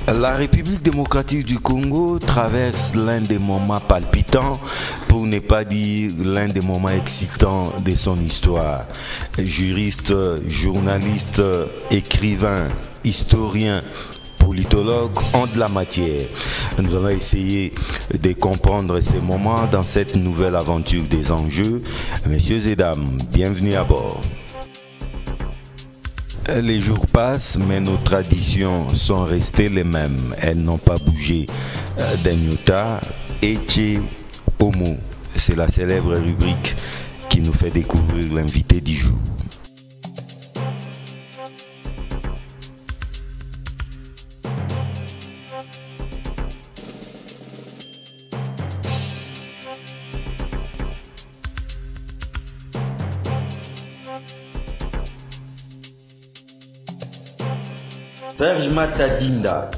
La République démocratique du Congo traverse l'un des moments palpitants, pour ne pas dire l'un des moments excitants de son histoire. Juriste, journaliste, écrivain, historien, politologues ont de la matière. Nous allons essayer de comprendre ces moments dans cette nouvelle aventure des enjeux. Messieurs et dames, bienvenue à bord. Les jours passent, mais nos traditions sont restées les mêmes. Elles n'ont pas bougé d'un iota. Ece Homo, c'est la célèbre rubrique qui nous fait découvrir l'invité du jour. Serge Mata Dinda.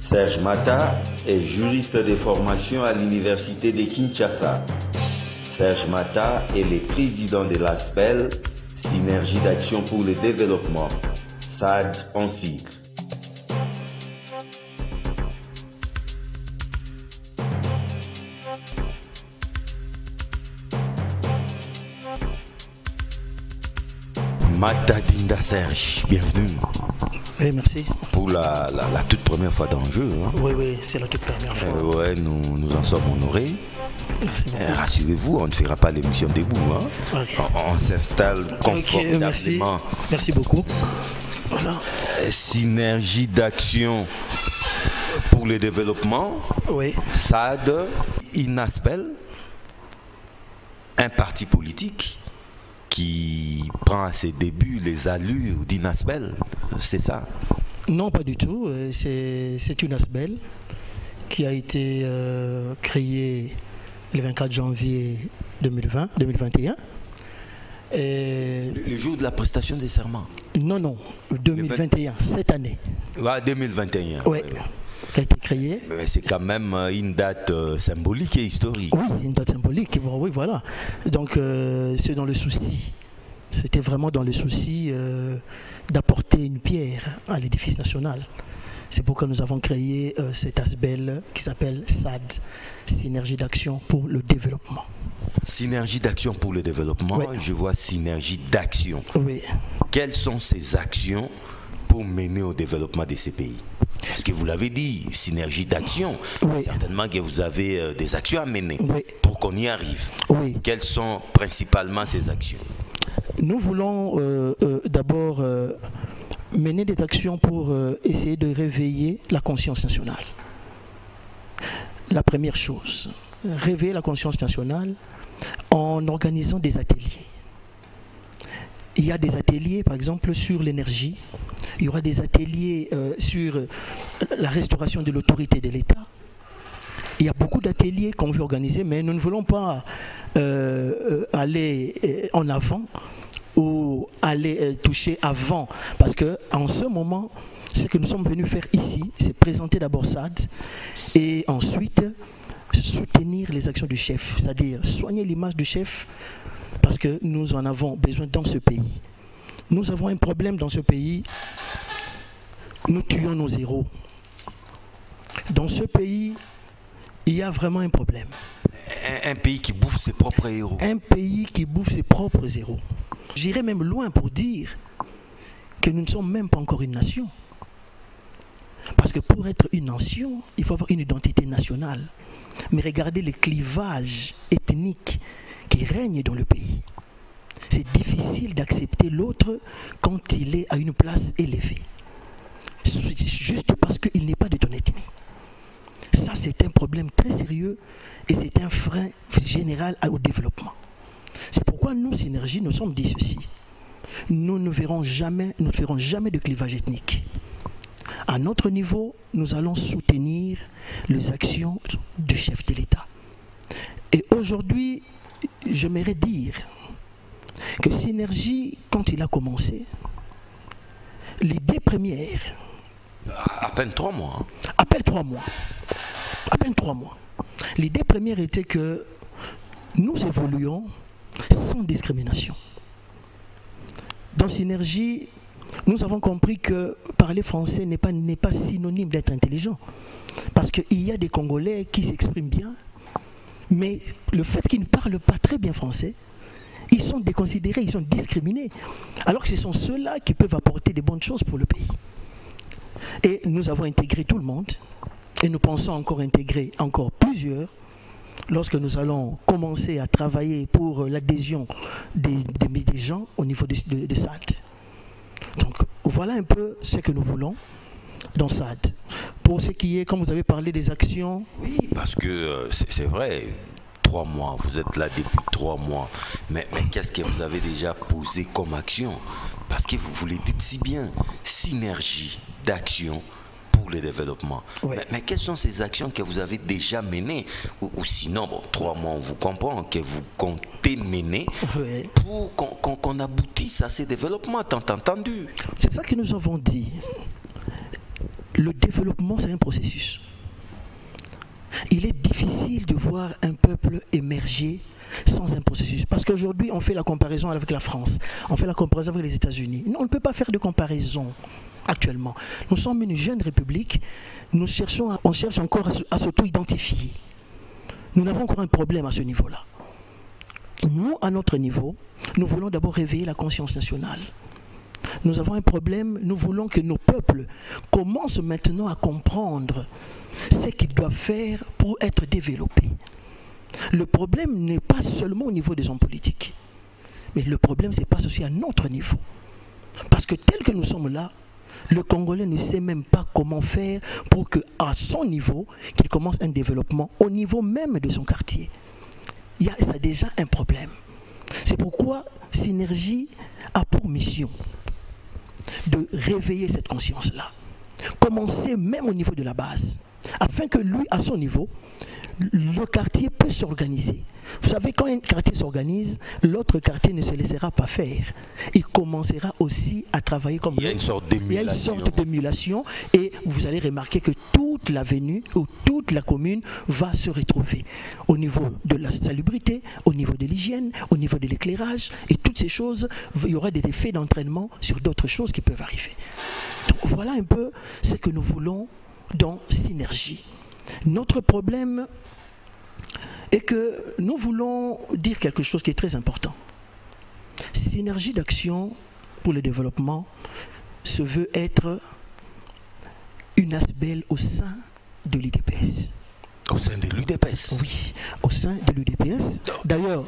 Serge Mata est juriste de formation à l'université de Kinshasa. Serge Mata est le président de l'ASPEL, Synergie d'action pour le développement, SAD en sigle. Mata Dinda Serge, bienvenue. Oui, merci. Pour la toute première fois dans le jeu. Hein. Oui, c'est la toute première fois. Ouais, nous en sommes honorés. Merci beaucoup. Rassurez-vous, on ne fera pas l'émission debout. Hein. Okay. On s'installe confortablement. Merci beaucoup. Voilà. Synergie d'action pour le développement. Oui. SAD, INASPEL, un parti politique qui prend à ses débuts les allures d'INASPEL, c'est ça? Non, pas du tout. C'est une ASPEL qui a été créée le 24 janvier 2021. Et le jour de la prestation des serments? Non, 2021, cette année. 2021. Oui. Qui a été créée. C'est quand même une date symbolique et historique. Oui, une date symbolique. Bon, oui, voilà. Donc, c'est dans le souci. C'était vraiment dans le souci d'apporter une pierre à l'édifice national. C'est pourquoi nous avons créé cette ASBEL qui s'appelle SAD, Synergie d'action pour le développement. Synergie d'action pour le développement, oui. Je vois synergie d'action. Oui. Quelles sont ces actions pour mener au développement de ces pays? Parce que vous l'avez dit, synergie d'action, oui. Certainement que vous avez des actions à mener, oui. Pour qu'on y arrive. Oui. Quelles sont principalement ces actions? Nous voulons d'abord mener des actions pour essayer de réveiller la conscience nationale. La première chose, réveiller la conscience nationale en organisant des ateliers. Il y a des ateliers, par exemple, sur l'énergie. Il y aura des ateliers sur la restauration de l'autorité de l'État. Il y a beaucoup d'ateliers qu'on veut organiser, mais nous ne voulons pas aller en avant ou aller toucher avant. Parce qu'en ce moment, ce que nous sommes venus faire ici, c'est présenter d'abord SAD et ensuite soutenir les actions du chef, c'est-à-dire soigner l'image du chef, parce que nous en avons besoin dans ce pays. Nous avons un problème dans ce pays, nous tuons nos héros. Dans ce pays, il y a vraiment un problème. Un pays qui bouffe ses propres héros. Un pays qui bouffe ses propres héros. J'irai même loin pour dire que nous ne sommes même pas encore une nation. Parce que pour être une nation, il faut avoir une identité nationale. Mais regardez les clivages ethniques qui règnent dans le pays. C'est difficile d'accepter l'autre quand il est à une place élevée. Juste parce qu'il n'est pas de ton ethnie. Ça, c'est un problème très sérieux et c'est un frein général au développement. C'est pourquoi nous, Synergie, nous sommes dit ceci. Nous ne ferons jamais de clivage ethnique. À notre niveau, nous allons soutenir les actions du chef de l'État. Et aujourd'hui, j'aimerais dire que Synergie, quand il a commencé, l'idée première... À peine 3 mois. À peine 3 mois. À peine 3 mois. L'idée première était que nous évoluions sans discrimination. Dans Synergie, nous avons compris que parler français n'est pas synonyme d'être intelligent. Parce qu'il y a des Congolais qui s'expriment bien, mais le fait qu'ils ne parlent pas très bien français, ils sont déconsidérés, ils sont discriminés. Alors que ce sont ceux-là qui peuvent apporter des bonnes choses pour le pays. Et nous avons intégré tout le monde, et nous pensons encore intégrer encore plusieurs, lorsque nous allons commencer à travailler pour l'adhésion des gens au niveau de SAD. Donc voilà un peu ce que nous voulons dans SAD. Pour ce qui est, comme vous avez parlé des actions... Oui, parce que c'est vrai, 3 mois, vous êtes là depuis 3 mois, mais qu'est-ce que vous avez déjà posé comme action? Parce que vous le dites si bien, synergie d'action pour le développement. Ouais. Mais quelles sont ces actions que vous avez déjà menées? Ou sinon, bon, 3 mois, on vous comprend, que vous comptez mener pour qu'on aboutisse à ces développements, tant entendu. C'est ça que nous avons dit. Le développement, c'est un processus. Il est difficile de voir un peuple émerger sans un processus. Parce qu'aujourd'hui, on fait la comparaison avec la France, on fait la comparaison avec les États-Unis. On ne peut pas faire de comparaison actuellement. Nous sommes une jeune république, on cherche encore à s'auto-identifier. Nous n'avons encore un problème à ce niveau-là. Nous, à notre niveau, nous voulons d'abord réveiller la conscience nationale. Nous avons un problème, nous voulons que nos peuples commencent maintenant à comprendre ce qu'ils doivent faire pour être développés. Le problème n'est pas seulement au niveau des hommes politiques, mais le problème se passe aussi à notre niveau. Parce que tel que nous sommes là, le Congolais ne sait même pas comment faire pour qu'à son niveau, qu'il commence un développement au niveau même de son quartier. Il y a déjà un problème. C'est pourquoi Synergie a pour mission de réveiller cette conscience-là. Commencer même au niveau de la base, afin que lui, à son niveau, le quartier peut s'organiser. Vous savez, quand un quartier s'organise, l'autre quartier ne se laissera pas faire. Il commencera aussi à travailler comme il y a une sorte d'émulation. Il y a une sorte d'émulation et vous allez remarquer que toute l'avenue ou toute la commune va se retrouver au niveau de la salubrité, au niveau de l'hygiène, au niveau de l'éclairage et toutes ces choses. Il y aura des effets d'entraînement sur d'autres choses qui peuvent arriver. Donc voilà un peu ce que nous voulons dans Synergie. Notre problème est que nous voulons dire quelque chose qui est très important. Synergie d'action pour le développement se veut être une ASBEL au sein de l'UDPS. Au sein de l'UDPS? Oui, au sein de l'UDPS. D'ailleurs,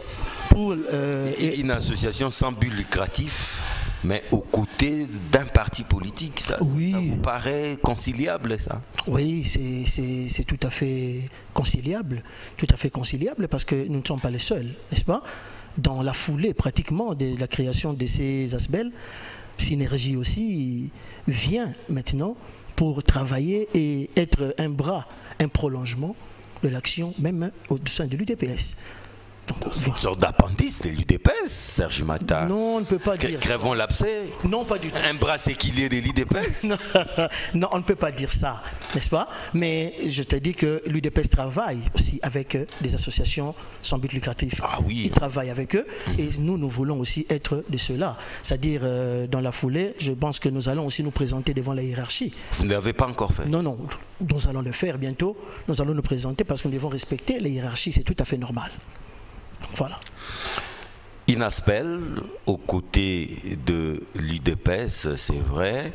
pour... une association sans but lucratif, mais aux côtés d'un parti politique, ça vous paraît conciliable, ça? Oui, c'est tout à fait conciliable parce que nous ne sommes pas les seuls, n'est-ce pas? Dans la foulée pratiquement de la création de ces ASBEL, Synergie aussi vient maintenant pour travailler et être un bras, un prolongement de l'action même au sein de l'UDPS. C'est une sorte d'appendice de l'UDPS, Serge Mata. Non, on ne peut pas dire ça. Crèvons l'abcès. Non, pas du tout. Un bras séquilier de l'UDPS. Non, on ne peut pas dire ça, n'est-ce pas? Mais je te dis que l'UDPS travaille aussi avec des associations sans but lucratif. Ah oui. Ils travaillent avec eux et nous voulons aussi être de ceux-là. C'est-à-dire, dans la foulée, je pense que nous allons aussi nous présenter devant la hiérarchie. Vous ne l'avez pas encore fait? Non, nous allons le faire bientôt. Nous allons nous présenter parce que nous devons respecter les hiérarchies, c'est tout à fait normal. Voilà. INASPEL, aux côtés de l'UDPS, c'est vrai,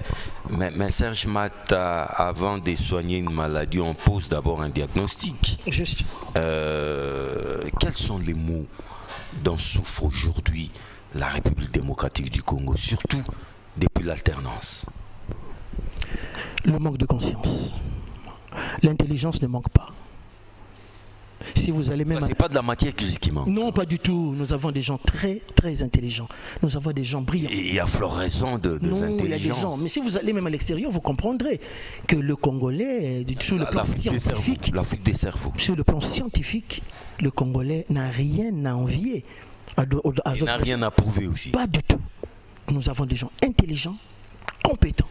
mais Serge Mata, avant de soigner une maladie, on pose d'abord un diagnostic. Juste. Quels sont les maux dont souffre aujourd'hui la République démocratique du Congo, surtout depuis l'alternance? Le manque de conscience. L'intelligence ne manque pas. Si vous allez même... C'est pas de la matière grise qui manque. Non, pas du tout. Nous avons des gens très, très intelligents. Nous avons des gens brillants. Et il y a floraison de intelligence. Il y a des gens. Mais si vous allez même à l'extérieur, vous comprendrez que le Congolais, sur le plan scientifique... La fuite des cerveaux. Sur le plan scientifique, le Congolais n'a rien à envier. Il n'a rien à prouver aussi. Pas du tout. Nous avons des gens intelligents, compétents.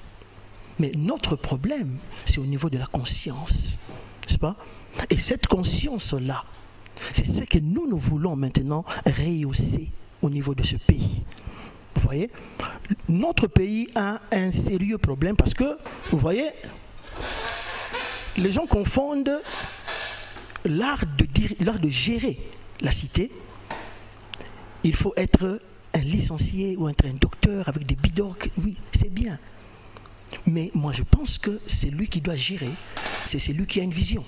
Mais notre problème, c'est au niveau de la conscience. N'est-ce pas? Et cette conscience-là, c'est ce que nous voulons maintenant rehausser au niveau de ce pays. voyez, notre pays a un sérieux problème parce que, vous voyez, les gens confondent l'art de gérer la cité. Il faut être un licencié ou être un docteur avec des bidorques, oui, c'est bien. Mais moi je pense que c'est lui qui doit gérer, c'est celui qui a une vision.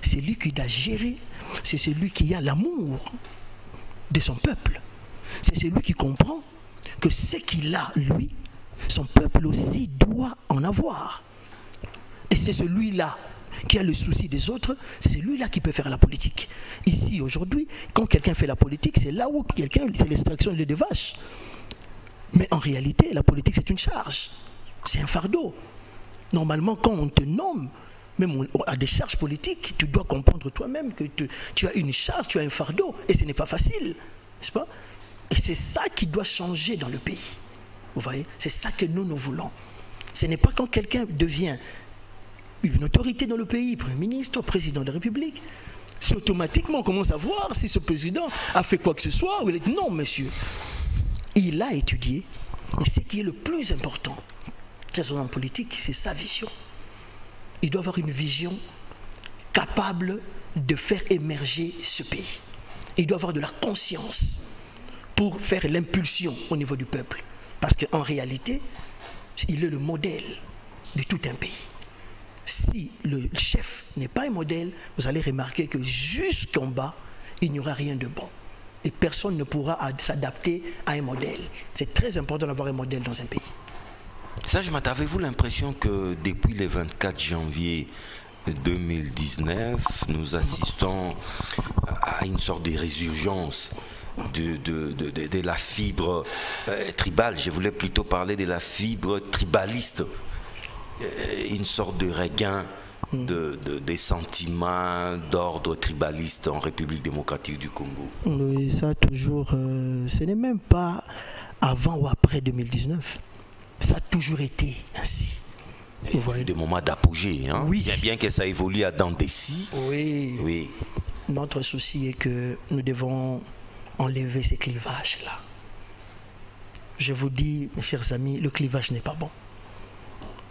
C'est lui qui doit gérer, c'est celui qui a l'amour de son peuple. C'est celui qui comprend que ce qu'il a, lui, son peuple aussi doit en avoir. Et c'est celui-là qui a le souci des autres, c'est celui-là qui peut faire la politique. Ici, aujourd'hui, quand quelqu'un fait la politique, c'est là où quelqu'un, c'est l'extraction de vaches. Mais en réalité, la politique, c'est une charge. C'est un fardeau. Normalement, quand on te nomme, même à des charges politiques, tu dois comprendre toi-même que tu as une charge, tu as un fardeau, et ce n'est pas facile, n'est-ce pas? Et c'est ça qui doit changer dans le pays. Vous voyez? C'est ça que nous voulons. Ce n'est pas quand quelqu'un devient une autorité dans le pays, Premier ministre, président de la République, c'est automatiquement on commence à voir si ce président a fait quoi que ce soit. Ou il est... Non, monsieur. Il a étudié, mais ce qui est le plus important, c'est son homme politique, c'est sa vision. Il doit avoir une vision capable de faire émerger ce pays. Il doit avoir de la conscience pour faire l'impulsion au niveau du peuple. Parce qu'en réalité, il est le modèle de tout un pays. Si le chef n'est pas un modèle, vous allez remarquer que jusqu'en bas, il n'y aura rien de bon. Et personne ne pourra s'adapter à un modèle. C'est très important d'avoir un modèle dans un pays. Sajmat, avez-vous l'impression que depuis le 24 janvier 2019, nous assistons à une sorte de résurgence de la fibre tribale? Je voulais plutôt parler de la fibre tribaliste. Une sorte de regain des sentiments d'ordre tribaliste en République démocratique du Congo. Oui, ça toujours, ce n'est même pas avant ou après 2019. Ça a toujours été ainsi. Vous voyez des moments d'apogée, hein? Oui. Bien que ça évolue à dents des scies. Oui. Oui. Notre souci est que nous devons enlever ces clivages-là. Je vous dis, mes chers amis, le clivage n'est pas bon.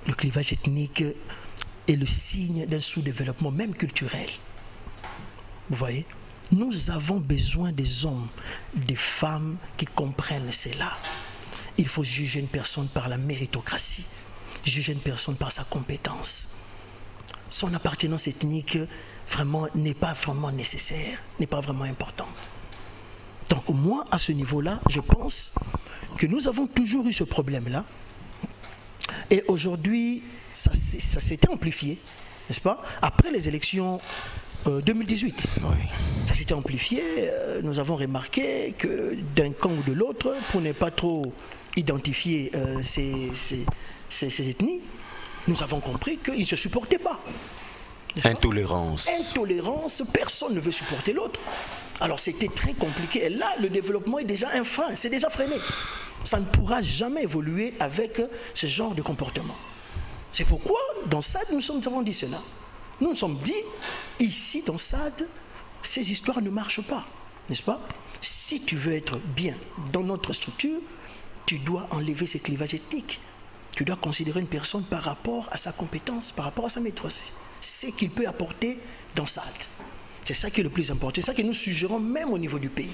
Le clivage ethnique est le signe d'un sous-développement, même culturel. Vous voyez? Nous avons besoin des hommes, des femmes qui comprennent cela. Il faut juger une personne par la méritocratie, juger une personne par sa compétence. Son appartenance ethnique vraiment n'est pas vraiment nécessaire, n'est pas vraiment importante. Donc moi, à ce niveau-là, je pense que nous avons toujours eu ce problème-là. Et aujourd'hui, ça s'était amplifié, n'est-ce pas? Après les élections 2018, oui. Ça s'était amplifié. Nous avons remarqué que d'un camp ou de l'autre, pour ne pas trop identifier ces ethnies, nous avons compris qu'ils ne se supportaient pas. Intolérance. Intolérance, personne ne veut supporter l'autre. Alors c'était très compliqué. Et là, le développement est déjà un frein, c'est déjà freiné. Ça ne pourra jamais évoluer avec ce genre de comportement. C'est pourquoi, dans SAD, nous avons dit cela. Nous nous sommes dit, ici, dans SAD, ces histoires ne marchent pas, n'est-ce pas? Si tu veux être bien dans notre structure, tu dois enlever ces clivages ethniques. Tu dois considérer une personne par rapport à sa compétence, par rapport à sa maîtrise. Ce qu'il peut apporter dans SAD. C'est ça qui est le plus important. C'est ça que nous suggérons même au niveau du pays.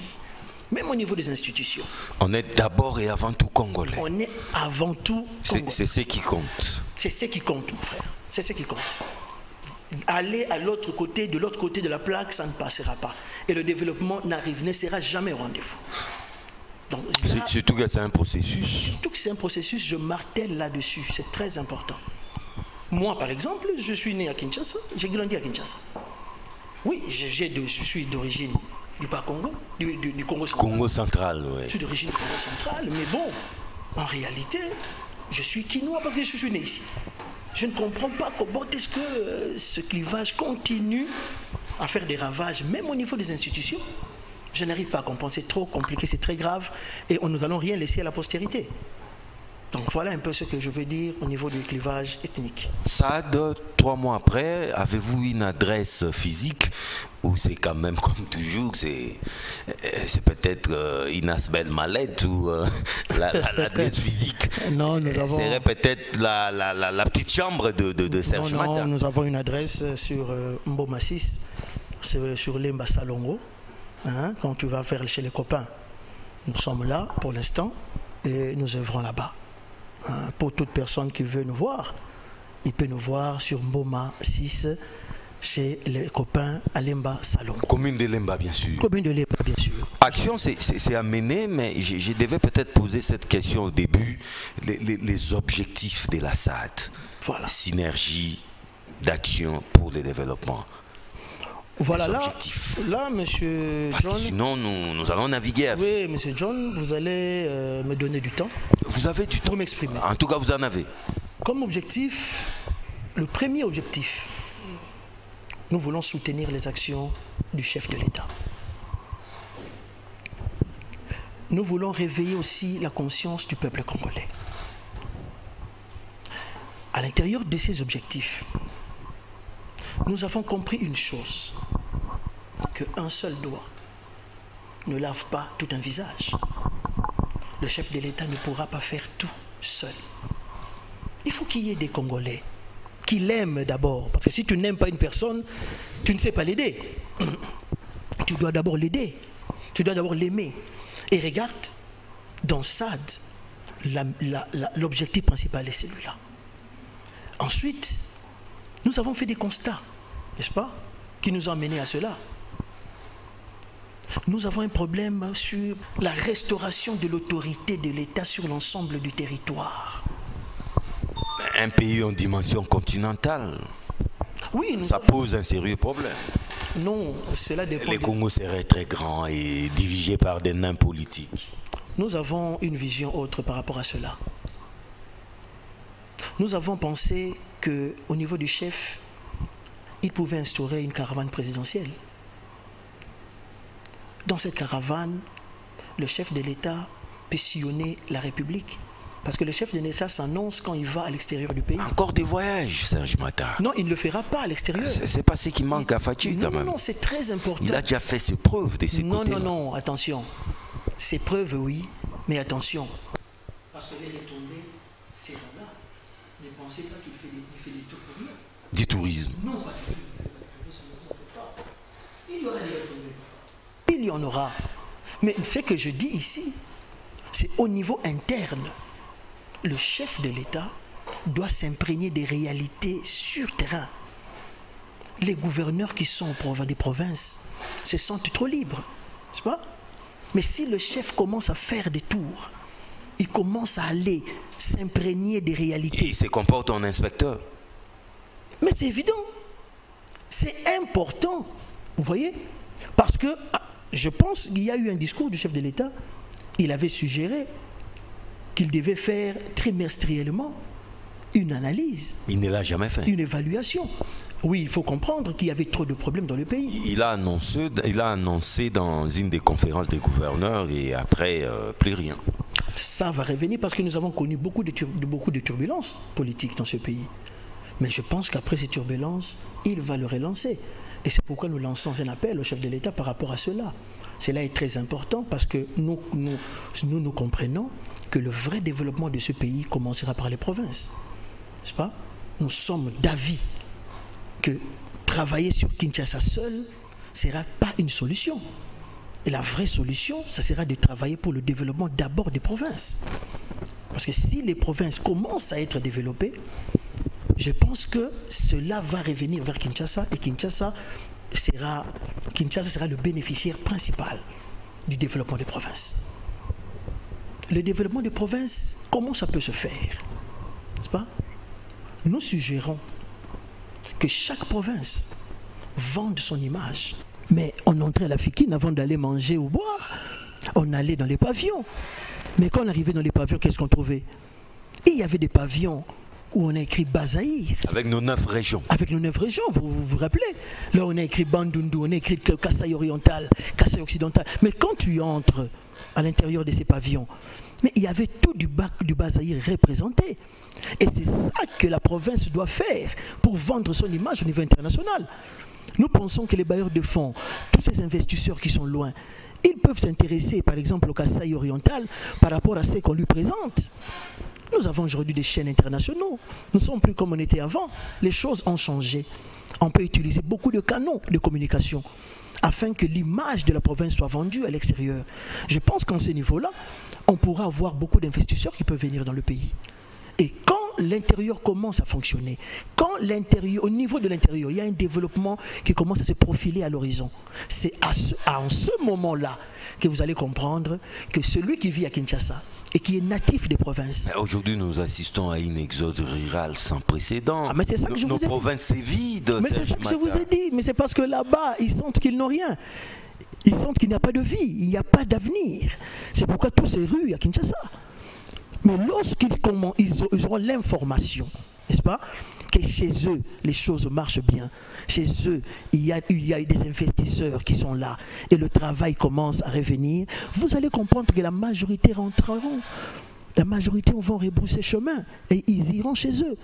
Même au niveau des institutions. On est d'abord et avant tout congolais. On est avant tout congolais. C'est ce qui compte. C'est ce qui compte, mon frère. C'est ce qui compte. Aller à l'autre côté, de l'autre côté de la plaque, ça ne passera pas. Et le développement ne sera jamais au rendez-vous. Donc, là, surtout que c'est un processus. Surtout que c'est un processus, je martèle là-dessus. C'est très important. Moi, par exemple, je suis né à Kinshasa. J'ai grandi à Kinshasa. Oui, je suis d'origine du Bas-Congo, du Congo central. Congo central, oui. Je suis d'origine du Congo central, mais bon, en réalité, je suis quinois parce que je suis né ici. Je ne comprends pas comment est-ce que ce clivage continue à faire des ravages, même au niveau des institutions. Je n'arrive pas à comprendre, c'est trop compliqué, c'est très grave, et nous n'allons rien laisser à la postérité. Donc voilà un peu ce que je veux dire au niveau du clivage ethnique. Saad, 3 mois après, avez-vous une adresse physique ou c'est quand même comme toujours, c'est peut-être Inas Ben Maled ou l'adresse physique? Non, nous avons... serait peut-être la petite chambre de Serge Mata. Non, nous avons une adresse sur Mboma 6, sur Lemba Salongo. Hein, quand tu vas faire chez les copains, nous sommes là pour l'instant et nous œuvrons là-bas. Pour toute personne qui veut nous voir, il peut nous voir sur Mboma 6 chez les copains à Lemba Salon. Commune de Lemba, bien sûr. Commune de Lemba, bien sûr. Action, c'est à mener, mais je devais peut-être poser cette question au début. Les objectifs de la SAD. Voilà. Synergie d'action pour le développement. Voilà, là, monsieur Parce John... que sinon, nous allons naviguer. Oui, monsieur John, vous allez me donner du temps. Vous avez du temps pour m'exprimer. En tout cas, vous en avez. Comme objectif, le premier objectif, nous voulons soutenir les actions du chef de l'État. Nous voulons réveiller aussi la conscience du peuple congolais. À l'intérieur de ces objectifs, nous avons compris une chose, qu'un seul doigt ne lave pas tout un visage. Le chef de l'État ne pourra pas faire tout seul. Il faut qu'il y ait des Congolais qui l'aiment d'abord. Parce que si tu n'aimes pas une personne, tu ne sais pas l'aider. Tu dois d'abord l'aider. Tu dois d'abord l'aimer. Et regarde, dans SAD, l'objectif principal est celui-là. Ensuite, nous avons fait des constats, n'est-ce pas, qui nous ont menés à cela. Nous avons un problème sur la restauration de l'autorité de l'État sur l'ensemble du territoire. Un pays en dimension continentale, oui, ça pose un sérieux problème. Non, cela dépend. Le Congo serait très grand et dirigé par des nains politiques. Nous avons une vision autre par rapport à cela. Nous avons pensé qu'au niveau du chef, il pouvait instaurer une caravane présidentielle. Dans cette caravane, le chef de l'État peut sillonner la République. Parce que le chef de l'État s'annonce quand il va à l'extérieur du pays. Encore des voyages, Serge Mata. Non, il ne le fera pas à l'extérieur. C'est pas ce qui manque à Fatih quand même. Non, c'est très important. Il a déjà fait ses preuves de ses côtés. Non, attention. Ses preuves, oui, mais attention. Parce que les retombées, c'est là. Ne pensez pas qu'il fait des tours pour rien. Du tourisme. Non, pas du tout. Il y aura des retombées. Il y en aura. Mais ce que je dis ici, c'est au niveau interne. Le chef de l'État doit s'imprégner des réalités sur terrain. Les gouverneurs qui sont des provinces se sentent trop libres, n'est-ce pas? Mais si le chef commence à faire des tours, il commence à aller s'imprégner des réalités. Il se comporte en inspecteur. Mais c'est évident. C'est important. Vous voyez? Parce que je pense qu'il y a eu un discours du chef de l'État. Il avait suggéré qu'il devait faire trimestriellement une analyse. Il ne l'a jamais fait. Une évaluation. Oui, il faut comprendre qu'il y avait trop de problèmes dans le pays. Il a annoncé dans une des conférences des gouverneurs et après, plus rien. Ça va revenir parce que nous avons connu beaucoup de turbulences politiques dans ce pays. Mais je pense qu'après ces turbulences, il va le relancer. Et c'est pourquoi nous lançons un appel au chef de l'État par rapport à cela. Cela est très important parce que nous comprenons que le vrai développement de ce pays commencera par les provinces. N'est-ce pas? Nous sommes d'avis que travailler sur Kinshasa seul ne sera pas une solution. Et la vraie solution, ça sera de travailler pour le développement d'abord des provinces. Parce que si les provinces commencent à être développées, je pense que cela va revenir vers Kinshasa et Kinshasa sera le bénéficiaire principal du développement des provinces. Le développement des provinces, comment ça peut se faire? N'est-ce pas? Nous suggérons que chaque province vende son image. Mais on entrait à la Fikine avant d'aller manger ou boire. On allait dans les pavillons. Mais quand on arrivait dans les pavillons, qu'est-ce qu'on trouvait? Il y avait des pavillons où on a écrit Bazaïr. Avec nos 9 régions. Avec nos 9 régions, vous rappelez? Là, on a écrit Bandundu, on a écrit Kasaï oriental, Kasaï occidental. Mais quand tu entres à l'intérieur de ces pavillons, mais il y avait tout du Bazaïr représenté. Et c'est ça que la province doit faire pour vendre son image au niveau international. Nous pensons que les bailleurs de fonds, tous ces investisseurs qui sont loin, ils peuvent s'intéresser par exemple au Kasaï oriental par rapport à ce qu'on lui présente. Nous avons aujourd'hui des chaînes internationaux. Nous ne sommes plus comme on était avant. Les choses ont changé. On peut utiliser beaucoup de canaux de communication afin que l'image de la province soit vendue à l'extérieur. Je pense qu'en ce niveau-là, on pourra avoir beaucoup d'investisseurs qui peuvent venir dans le pays. Et quand l'intérieur commence à fonctionner, quand au niveau de l'intérieur, il y a un développement qui commence à se profiler à l'horizon, c'est en ce moment-là que vous allez comprendre que celui qui vit à Kinshasa et qui est natif des provinces. Aujourd'hui, nous assistons à une exode rurale sans précédent. Mais c'est ça que je vous ai dit. Nos provinces, c'est vide. Mais c'est ça que je vous ai dit. Mais c'est parce que là-bas, ils sentent qu'ils n'ont rien. Ils sentent qu'il n'y a pas de vie, il n'y a pas d'avenir. C'est pourquoi tous ces rues à Kinshasa. Mais lorsqu'ils auront l'information, n'est-ce pas, que chez eux, les choses marchent bien. Chez eux, il y a des investisseurs qui sont là et le travail commence à revenir. Vous allez comprendre que la majorité rentreront. La majorité vont rebrousser chemin et ils iront chez eux.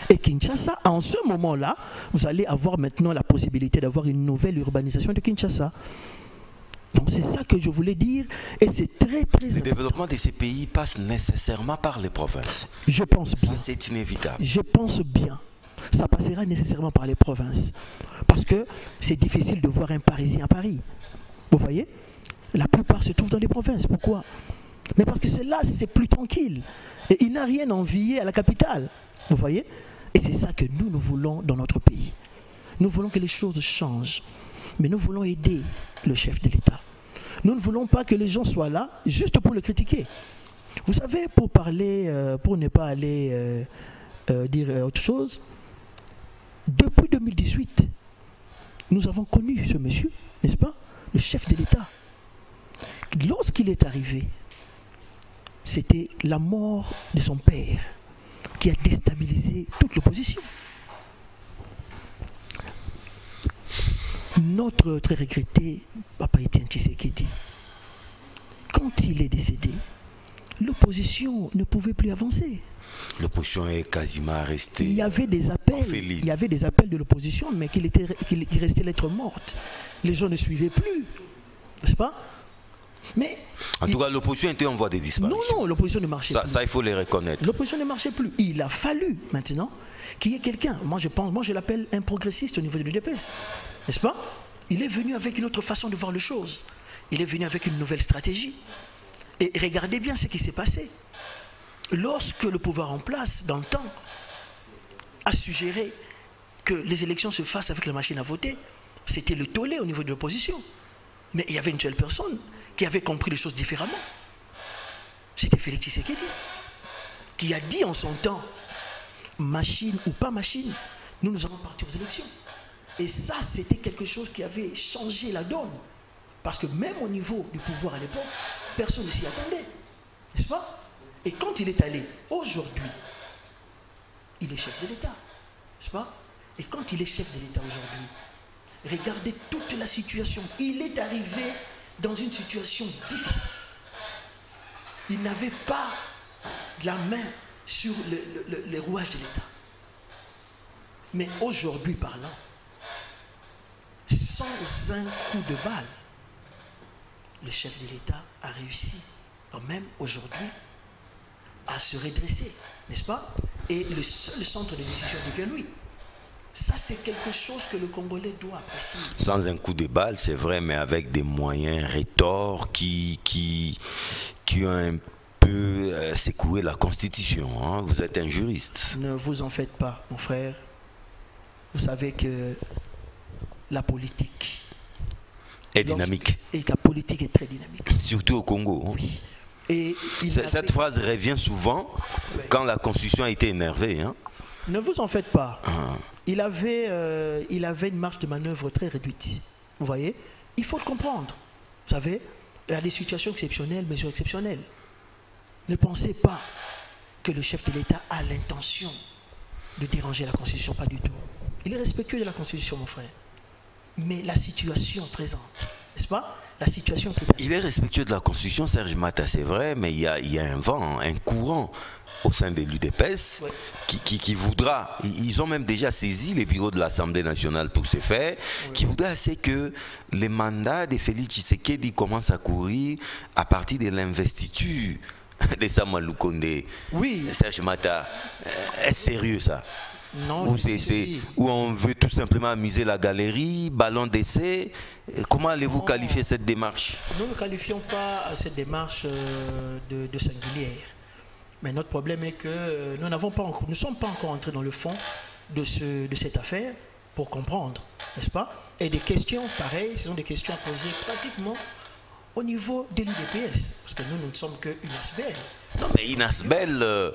Et Kinshasa, en ce moment-là, vous allez avoir maintenant la possibilité d'avoir une nouvelle urbanisation de Kinshasa. Donc c'est ça que je voulais dire et c'est très très important. Le développement de ces pays passe nécessairement par les provinces. Je pense bien. Ça c'est inévitable. Je pense bien. Ça passera nécessairement par les provinces. Parce que c'est difficile de voir un Parisien à Paris. Vous voyez? La plupart se trouvent dans les provinces. Pourquoi? Mais parce que là, c'est plus tranquille. Et il n'a rien envié à la capitale. Vous voyez? Et c'est ça que nous voulons dans notre pays. Nous voulons que les choses changent. Mais nous voulons aider le chef de l'État. Nous ne voulons pas que les gens soient là juste pour le critiquer. Vous savez, pour ne pas aller dire autre chose, depuis 2018, nous avons connu ce monsieur, n'est-ce pas, le chef de l'État. Lorsqu'il est arrivé, c'était la mort de son père qui a déstabilisé toute l'opposition. Notre très regretté Papa Etienne Tshisekedi, quand il est décédé, l'opposition ne pouvait plus avancer. L'opposition est quasiment restée. Il y avait des appels de l'opposition, mais qu'il restait lettre morte. Les gens ne suivaient plus, n'est-ce pas? Mais en tout cas, l'opposition était en voie de disparition. Non, l'opposition ne marchait plus. Ça, il faut les reconnaître. L'opposition ne marchait plus. Il a fallu maintenant qu'il y ait quelqu'un. Moi, je l'appelle un progressiste au niveau de l'UDPS. N'est-ce pas? Il est venu avec une autre façon de voir les choses. Il est venu avec une nouvelle stratégie. Et regardez bien ce qui s'est passé. Lorsque le pouvoir en place, dans le temps, a suggéré que les élections se fassent avec la machine à voter, c'était le tollé au niveau de l'opposition. Mais il y avait une seule personne qui avait compris les choses différemment. C'était Félix Tshisekedi, qui a dit en son temps, machine ou pas machine, nous allons partir aux élections. Et ça, c'était quelque chose qui avait changé la donne. Parce que même au niveau du pouvoir à l'époque, personne ne s'y attendait. N'est-ce pas? Et quand il est allé, aujourd'hui, il est chef de l'État. N'est-ce pas? Et quand il est chef de l'État aujourd'hui, regardez toute la situation. Il est arrivé dans une situation difficile. Il n'avait pas la main sur les rouages de l'État. Mais aujourd'hui parlant, sans un coup de balle, le chef de l'État a réussi quand même aujourd'hui à se redresser, n'est-ce pas? Et le seul centre de décision devient lui. Ça, c'est quelque chose que le Congolais doit apprécier. Sans un coup de balle, c'est vrai, mais avec des moyens rétors qui ont un peu secoué la Constitution. Hein? Vous êtes un juriste. Ne vous en faites pas, mon frère. Vous savez que la politique est dynamique. Et la politique est très dynamique. Surtout au Congo. Hein? Oui. Et cette phrase revient souvent quand la Constitution a été énervée. Hein? Ne vous en faites pas. Il avait une marge de manœuvre très réduite. Vous voyez? Il faut le comprendre. Vous savez, il y a des situations exceptionnelles, mesures exceptionnelles. Ne pensez pas que le chef de l'État a l'intention de déranger la Constitution, pas du tout. Il est respectueux de la Constitution, mon frère. Mais la situation présente, n'est-ce pas? La situation présente. Il est respectueux de la Constitution, Serge Mata, c'est vrai, mais il y a un vent, un courant au sein de l'UDPS qui voudra, ils ont même déjà saisi les bureaux de l'Assemblée nationale pour ce faire, qui voudra c'est que les mandats de Félix Tshisekedi commencent à courir à partir de l'investiture de Sama Lukonde. Oui. Serge Mata, est-ce sérieux ça? Non, où on veut tout simplement amuser la galerie, ballon d'essai. Comment allez-vous qualifier cette démarche? Nous ne qualifions pas cette démarche de singulière. Mais notre problème est que nous ne sommes pas encore entrés dans le fond de cette affaire pour comprendre, n'est-ce pas? Et des questions pareilles, ce sont des questions posées pratiquement au niveau de l'UDPS. Parce que nous ne sommes que UNASBEL. Non, mais UNASBEL,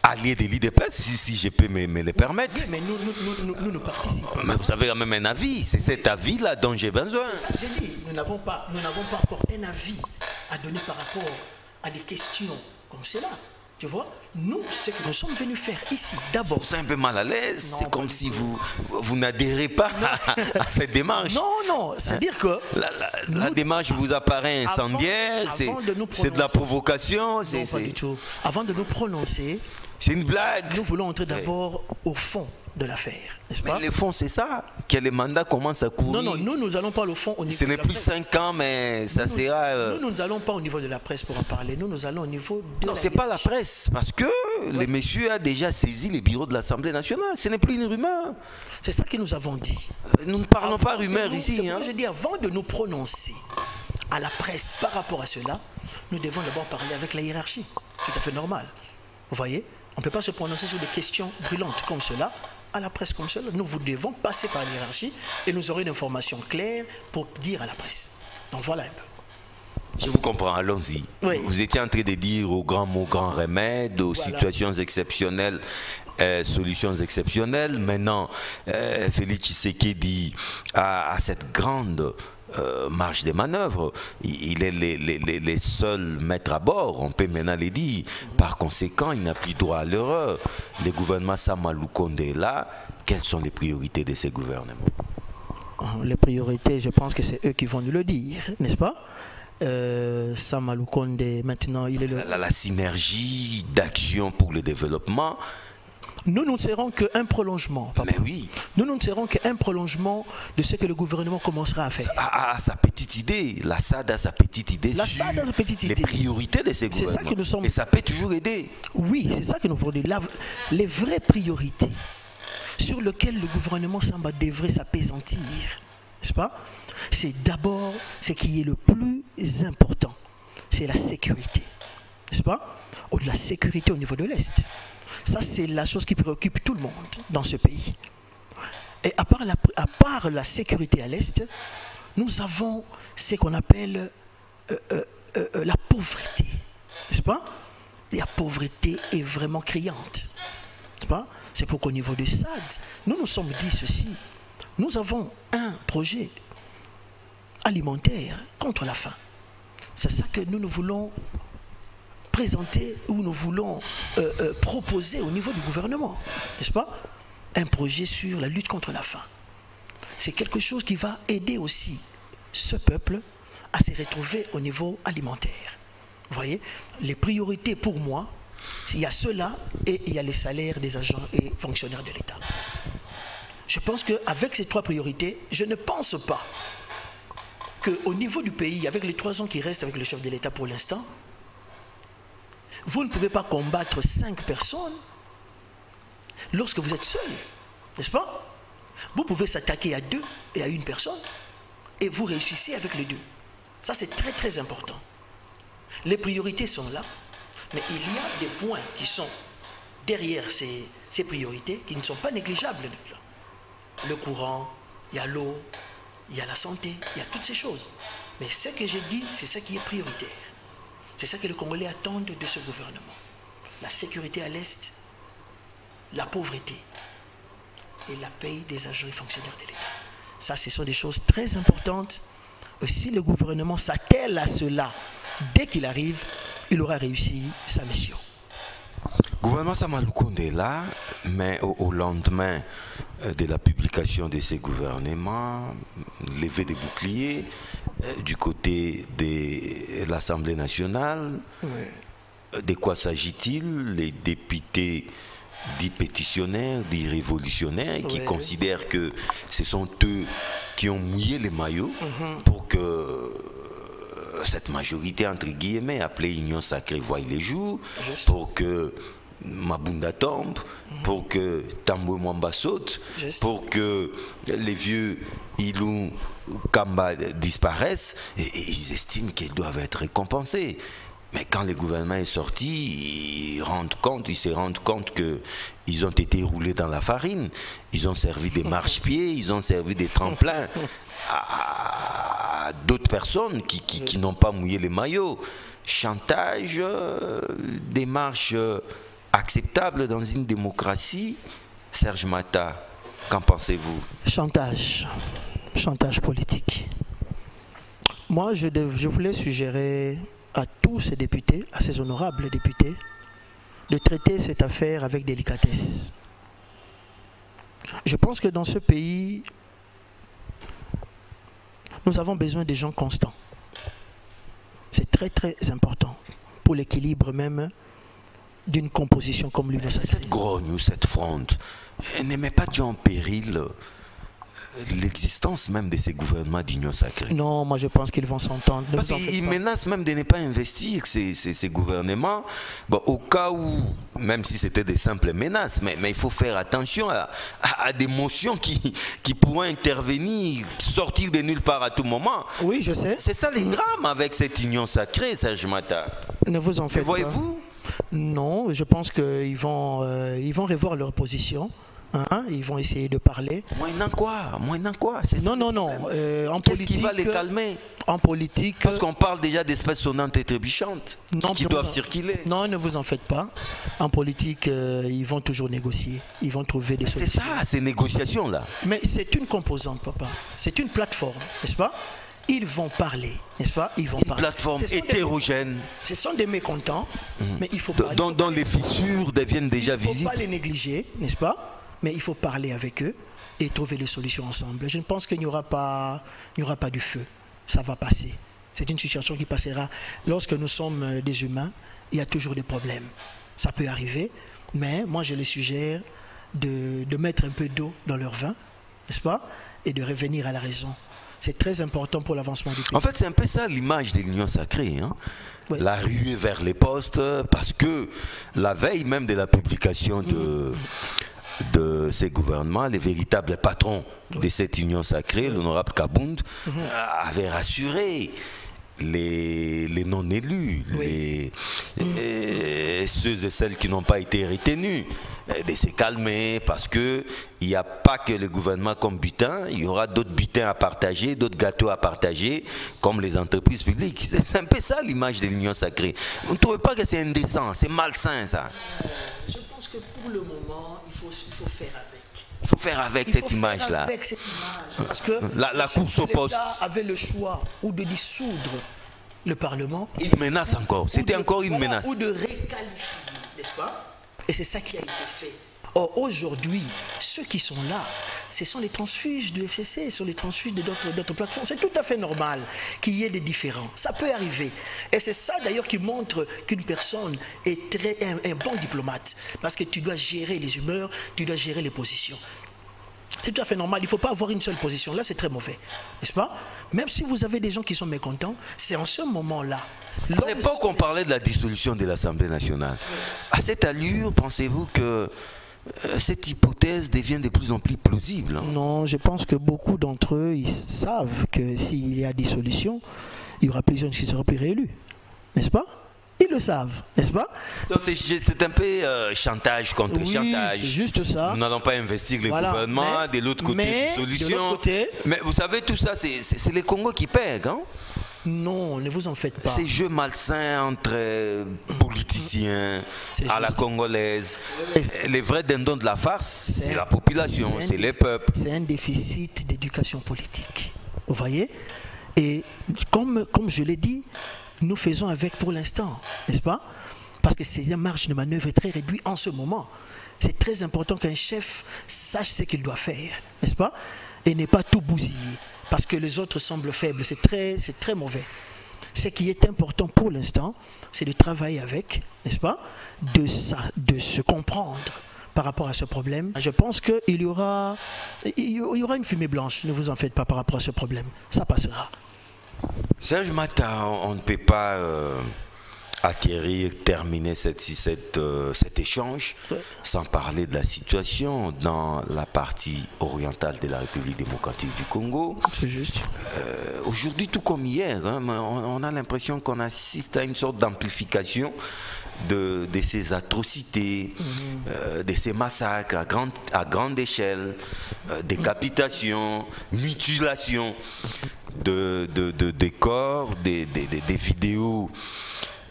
allié de l'UDPS, si je peux me le permettre. Oui, mais nous participons. Mais vous avez quand même un avis. C'est cet avis-là dont j'ai besoin. C'est ça que j'ai dit. Nous n'avons pas encore un avis à donner par rapport à des questions comme cela. Tu vois, nous, ce que nous sommes venus faire ici, d'abord... Vous êtes un peu mal à l'aise. C'est comme si vous n'adhérez pas à cette démarche. Non, c'est-à-dire que... La démarche vous apparaît incendiaire, c'est de la provocation. Non, pas du tout. Avant de nous prononcer... C'est une blague. Nous voulons entrer d'abord au fond de l'affaire, n'est-ce pas? Mais le fond, c'est ça, que les mandats commencent à courir. Non, nous allons pas au fond au niveau de la presse. Ce n'est plus 5 ans, mais ça sera... Nous n'allons pas au niveau de la presse pour en parler. Nous allons au niveau de... Non, ce n'est pas la presse, parce que le monsieur a déjà saisi les bureaux de l'Assemblée nationale. Ce n'est plus une rumeur. C'est ça que nous avons dit. Nous ne parlons pas rumeur ici. C'est pourquoi je dis, avant de nous prononcer à la presse par rapport à cela, nous devons d'abord parler avec la hiérarchie. C'est tout à fait normal. Vous voyez? On ne peut pas se prononcer sur des questions brûlantes comme cela, à la presse comme cela. Nous devons passer par la hiérarchie et nous aurons une information claire pour dire à la presse. Donc voilà un peu. Je vous comprends, allons-y. Oui. Vous étiez en train de dire aux grands mots, grands remèdes, aux situations exceptionnelles, solutions exceptionnelles. Maintenant, Félix Tshisekedi a cette grande... marge de manœuvre, il est les seuls maîtres à bord, on peut maintenant les dire. Par conséquent, il n'a plus droit à l'erreur. Le gouvernement Sama Lukonde est là. Quelles sont les priorités de ces gouvernements? Les priorités, je pense que c'est eux qui vont nous le dire, n'est-ce pas? Sama Lukonde, maintenant, il est la synergie d'action pour le développement. Nous ne serons qu'un prolongement. Papa. Mais oui. Nous ne serons qu'un prolongement de ce que le gouvernement commencera à faire. À sa petite idée. La SAD a sa petite idée sur les priorités de ces gouvernements. Ça que nous sommes... Et ça peut toujours aider. Oui, c'est ça que nous voulons dire. Les vraies priorités sur lesquelles le gouvernement Samba devrait s'apaisantir, n'est-ce pas? C'est d'abord ce qui est le plus important. C'est la sécurité. N'est-ce pas? De la sécurité au niveau de l'Est. Ça, c'est la chose qui préoccupe tout le monde dans ce pays. Et à part la sécurité à l'Est, nous avons ce qu'on appelle la pauvreté. N'est-ce pas? La pauvreté est vraiment criante. N'est-ce pas? C'est pourquoi au niveau du SAD, nous nous sommes dit ceci. Nous avons un projet alimentaire contre la faim. C'est ça que nous voulons présenter ou nous voulons proposer au niveau du gouvernement, n'est-ce pas? Un projet sur la lutte contre la faim. C'est quelque chose qui va aider aussi ce peuple à se retrouver au niveau alimentaire. Vous voyez, les priorités pour moi, il y a cela et il y a les salaires des agents et fonctionnaires de l'État. Je pense qu'avec ces trois priorités, je ne pense pas qu'au niveau du pays, avec les 3 ans qui restent avec le chef de l'État pour l'instant, vous ne pouvez pas combattre 5 personnes lorsque vous êtes seul, n'est-ce pas? Vous pouvez s'attaquer à 2 et à 1 personne et vous réussissez avec les 2. Ça, c'est très très important. Les priorités sont là, mais il y a des points qui sont derrière ces priorités qui ne sont pas négligeables. Le courant, il y a l'eau, il y a la santé, il y a toutes ces choses. Mais ce que j'ai dit, c'est ça qui est prioritaire. C'est ça que les Congolais attendent de ce gouvernement. La sécurité à l'Est, la pauvreté et la paye des agents et fonctionnaires de l'État. Ça, ce sont des choses très importantes. Si le gouvernement s'attelle à cela, dès qu'il arrive, il aura réussi sa mission. Le gouvernement Sama Lukonde est là. Mais au lendemain de la publication de ces gouvernements, levé des boucliers du côté de l'Assemblée nationale, de quoi s'agit-il? Les députés dits pétitionnaires, dits révolutionnaires, qui considèrent que ce sont eux qui ont mouillé les maillots pour que cette majorité, entre guillemets, appelée Union Sacrée, voie les jours, pour que Mabunda tombe, pour que Tambwe Mwamba saute, pour que les vieux Ilou Kamba disparaissent, et ils estiment qu'ils doivent être récompensés. Mais quand le gouvernement est sorti, ils se rendent compte qu'ils ont été roulés dans la farine, ils ont servi des marchepieds, ils ont servi des tremplins à d'autres personnes qui n'ont pas mouillé les maillots. Chantage, démarche acceptable dans une démocratie. Serge Mata, qu'en pensez-vous? Chantage politique. Moi, je voulais suggérer à tous ces députés, à ces honorables députés, de traiter cette affaire avec délicatesse. Je pense que dans ce pays, nous avons besoin des gens constants. C'est très très important pour l'équilibre même d'une composition comme l'Union Sacrée. Cette grogne ou cette fronde, elle ne met pas Dieu en péril l'existence même de ces gouvernements d'Union Sacrée? Non, moi je pense qu'ils vont s'entendre. Parce qu'ils menacent même de ne pas investir ces gouvernements, bon, au cas où, même si c'était des simples menaces, mais il faut faire attention à des motions qui pourraient intervenir, sortir de nulle part à tout moment. Oui, je sais. C'est ça les drames avec cette Union Sacrée, Serge Mata. Ne vous en faites pas. Voyez-vous? Non, je pense qu'ils vont revoir leur position. Ils vont essayer de parler. Moyennant quoi? Non. En politique, qui va les calmer? En politique... Parce qu'on parle déjà d'espèces sonnantes et trébuchantes qui doivent circuler. Non, ne vous en faites pas. En politique, ils vont toujours négocier. Ils vont trouver des solutions. C'est ça, ces négociations-là. Mais c'est une composante, papa. C'est une plateforme, n'est-ce pas? Ils vont parler, n'est-ce pas? Ils vont parler. Plateforme hétérogène. Ce sont des mécontents, mais il faut pas... Dont les fissures deviennent déjà visibles. Il ne faut pas les négliger, n'est-ce pas? Mais il faut parler avec eux et trouver des solutions ensemble. Je ne pense qu'il n'y aura pas du feu. Ça va passer. C'est une situation qui passera. Lorsque nous sommes des humains, il y a toujours des problèmes. Ça peut arriver, mais moi je les suggère de mettre un peu d'eau dans leur vin, n'est-ce pas? Et de revenir à la raison. C'est très important pour l'avancement du pays. En fait, c'est un peu ça l'image de l'Union Sacrée. Hein? Oui. La ruée vers les postes, parce que la veille même de la publication de ces gouvernements, les véritables patrons de cette Union Sacrée, l'honorable Kabound, avait rassuré les non-élus, ceux et celles qui n'ont pas été retenus, de se calmer, parce qu'il n'y a pas que le gouvernement comme butin, il y aura d'autres butins à partager, d'autres gâteaux à partager, comme les entreprises publiques. C'est un peu ça l'image de l'Union Sacrée. Vous ne trouvez pas que c'est indécent, c'est malsain ça? Je pense que pour le moment, il faut faire avec. Il faut faire avec cette image-là. Avec cette image. Parce que la course au poste. L'État avait le choix ou de dissoudre le Parlement. Une menace encore. C'était encore une menace. Ou de réqualifier, n'est-ce pas? Et c'est ça qui a été fait. Or, aujourd'hui, ceux qui sont là, ce sont les transfuges du FCC, ce sont les transfuges de d'autres plateformes. C'est tout à fait normal qu'il y ait des différends. Ça peut arriver. Et c'est ça d'ailleurs qui montre qu'une personne est un bon diplomate. Parce que tu dois gérer les humeurs, tu dois gérer les positions. C'est tout à fait normal. Il ne faut pas avoir une seule position. Là, c'est très mauvais. N'est-ce pas? Même si vous avez des gens qui sont mécontents, c'est en ce moment-là. À l'époque, on parlait de la dissolution de l'Assemblée nationale. À cette allure, pensez-vous que cette hypothèse devient de plus en plus plausible? Non, je pense que beaucoup d'entre eux, ils savent que s'il y a dissolution, il y aura plusieurs qui seront plus réélus. N'est-ce pas? Ils le savent, n'est-ce pas? Donc c'est un peu chantage contre chantage. C'est juste ça. Nous n'allons pas investir les gouvernements, de l'autre côté, dissolution. Mais vous savez, tout ça, c'est les Congos qui payent, hein? Non, ne vous en faites pas. Ces jeux malsains entre politiciens à la congolaise. Les vrais dindons de la farce, c'est la population, c'est les peuples. C'est un déficit d'éducation politique. Vous voyez? Et comme je l'ai dit, nous faisons avec pour l'instant, n'est-ce pas? Parce que c'est une marge de manœuvre très réduite en ce moment. C'est très important qu'un chef sache ce qu'il doit faire, n'est-ce pas? Et n'est pas tout bousiller, parce que les autres semblent faibles. C'est très mauvais. Ce qui est important pour l'instant, c'est de travailler avec, n'est-ce pas? De se comprendre par rapport à ce problème. Je pense qu'il y aura une fumée blanche, ne vous en faites pas par rapport à ce problème. Ça passera. Serge Mata, on ne peut pas terminer cet échange sans parler de la situation dans la partie orientale de la République démocratique du Congo. C'est juste. Aujourd'hui, tout comme hier, hein, on a l'impression qu'on assiste à une sorte d'amplification de ces atrocités, de ces massacres à grande échelle, décapitations, mutilations des corps, des vidéos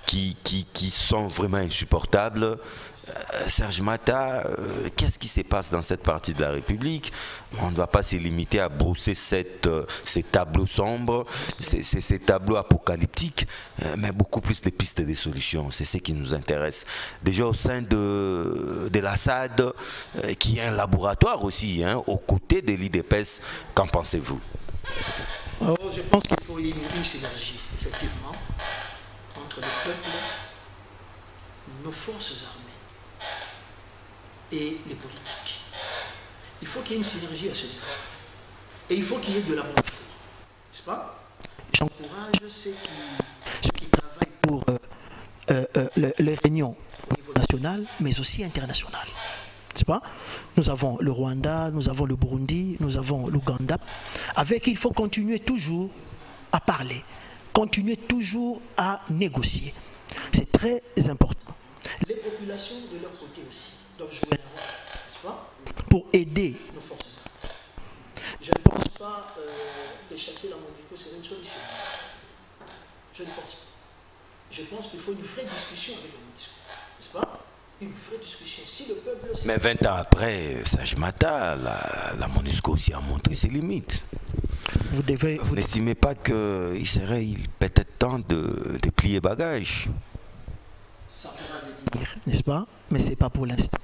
qui sont vraiment insupportables. Serge Mata, qu'est-ce qui se passe dans cette partie de la République? On ne va pas se limiter à brosser ces tableaux sombres, ces tableaux apocalyptiques, mais beaucoup plus des pistes et des solutions. C'est ce qui nous intéresse. Déjà au sein de la SAD, qui est un laboratoire aussi, hein, aux côtés de l'IDPS, qu'en pensez-vous? Je pense qu'il faut une synergie, effectivement, entre le peuple, nos forces armées et les politiques. Il faut qu'il y ait une synergie à ce niveau. Et il faut qu'il y ait de la bonne foi. N'est-ce pas? J'encourage ceux qui travaillent pour les réunions au niveau national, mais aussi international. N'est-ce pas? Nous avons le Rwanda, nous avons le Burundi, nous avons l'Ouganda. Avec il faut continuer toujours à parler, continuer toujours à négocier. C'est très important. Les populations de leur côté aussi doivent jouer un rôle, n'est-ce pas? Pour aider nos forces armées. Je ne pense pas que chasser la MONUSCO serait une solution. Je ne pense pas. Je pense qu'il faut une vraie discussion avec la MONUSCO, n'est-ce pas? Une vraie discussion. Si le peuple... Mais 20 ans après, Serge Mata, la MONUSCO aussi a montré ses limites. Vous n'estimez pas qu'il serait peut-être temps de plier bagage? Ça pourra venir, n'est-ce pas? Mais ce n'est pas pour l'instant.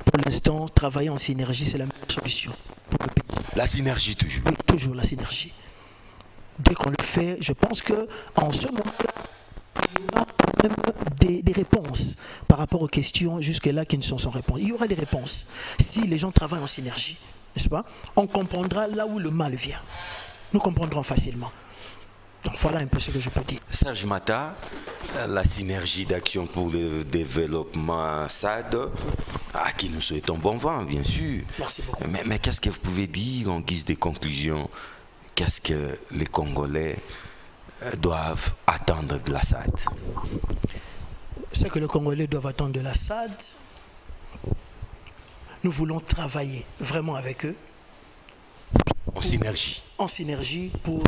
Pour l'instant, travailler en synergie, c'est la meilleure solution pour le pays. La synergie toujours? Oui, toujours la synergie. Dès qu'on le fait, je pense qu'en ce moment-là, il y aura quand même des réponses par rapport aux questions jusque-là qui ne sont sans réponse. Il y aura des réponses si les gens travaillent en synergie, n'est-ce pas? On comprendra là où le mal vient. Nous comprendrons facilement. Donc voilà un peu ce que je peux dire. Serge Mata, la synergie d'action pour le développement SAD, à qui nous souhaitons bon vent, bien sûr. Merci beaucoup. Mais qu'est-ce que vous pouvez dire en guise de conclusion? Qu'est-ce que les Congolais doivent attendre de la SAD? Ce que les Congolais doivent attendre de la SAD, nous voulons travailler vraiment avec eux. En synergie. En synergie pour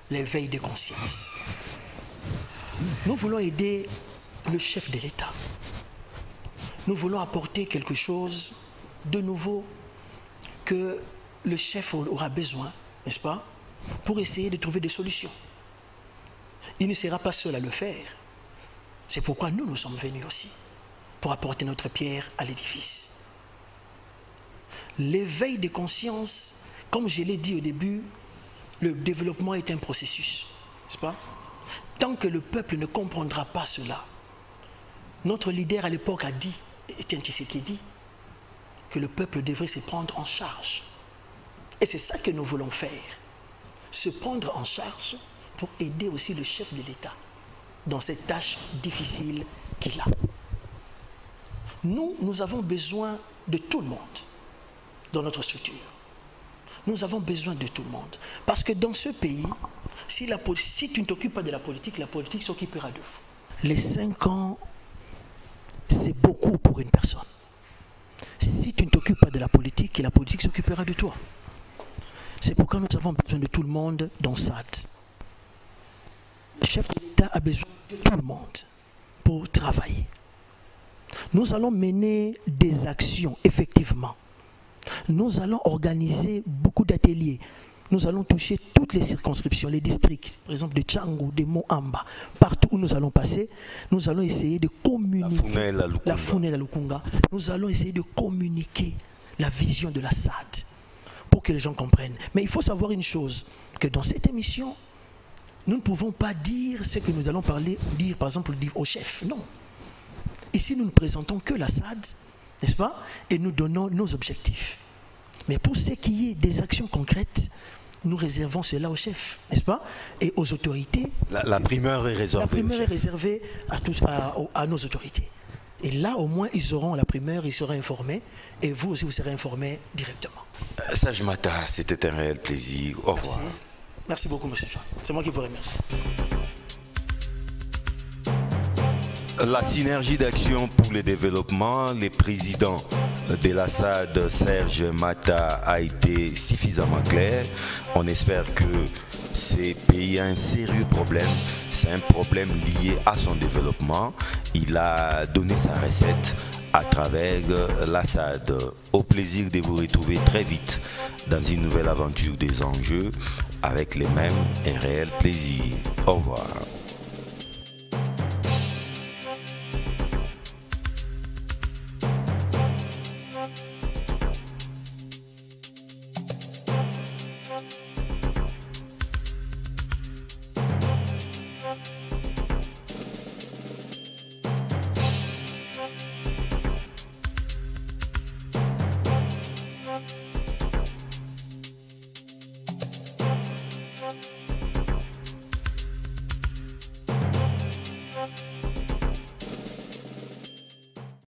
l'éveil de conscience. Nous voulons aider le chef de l'État. Nous voulons apporter quelque chose de nouveau que le chef aura besoin, n'est-ce pas, pour essayer de trouver des solutions. Il ne sera pas seul à le faire. C'est pourquoi nous sommes venus aussi, pour apporter notre pierre à l'édifice. L'éveil de conscience, comme je l'ai dit au début, le développement est un processus, n'est-ce pas? Tant que le peuple ne comprendra pas cela, notre leader à l'époque a dit, Étienne Tshisekedi, que le peuple devrait se prendre en charge. Et c'est ça que nous voulons faire. Se prendre en charge pour aider aussi le chef de l'État dans cette tâche difficile qu'il a. Nous avons besoin de tout le monde dans notre structure. Nous avons besoin de tout le monde. Parce que dans ce pays, si tu ne t'occupes pas de la politique s'occupera de vous. Les 5 ans, c'est beaucoup pour une personne. Si tu ne t'occupes pas de la politique s'occupera de toi. C'est pourquoi nous avons besoin de tout le monde dans SAD. Le chef de l'État a besoin de tout le monde pour travailler. Nous allons mener des actions, effectivement. Nous allons organiser beaucoup d'ateliers. nous allons toucher toutes les circonscriptions, les districts, par exemple de Tchangou, de Moamba, partout où nous allons passer, nous allons essayer de communiquer. La Founé, la Lukunga. Nous allons essayer de communiquer la vision de la SAD pour que les gens comprennent. Mais il faut savoir une chose, que dans cette émission, nous ne pouvons pas dire ce que nous allons dire par exemple au chef. Non. Ici, nous ne présentons que la SAD, n'est-ce pas? Et nous donnons nos objectifs. Mais pour ce qui est des actions concrètes, nous réservons cela au chef, n'est-ce pas? Et aux autorités. La primeur est réservée. La primeur est réservée à nos autorités. Et là, au moins, ils auront la primeur, ils seront informés. Et vous aussi, vous serez informés directement. Sage Mata, c'était un réel plaisir. Au revoir. Merci beaucoup, M. Chouan. C'est moi qui vous remercie. La synergie d'action pour le développement, le président de la SAD, Serge Mata, a été suffisamment clair. On espère que ce pays a un sérieux problème. C'est un problème lié à son développement. Il a donné sa recette à travers la SAD. Au plaisir de vous retrouver très vite dans une nouvelle aventure des enjeux avec les mêmes et réels plaisirs. Au revoir. We'll be right back.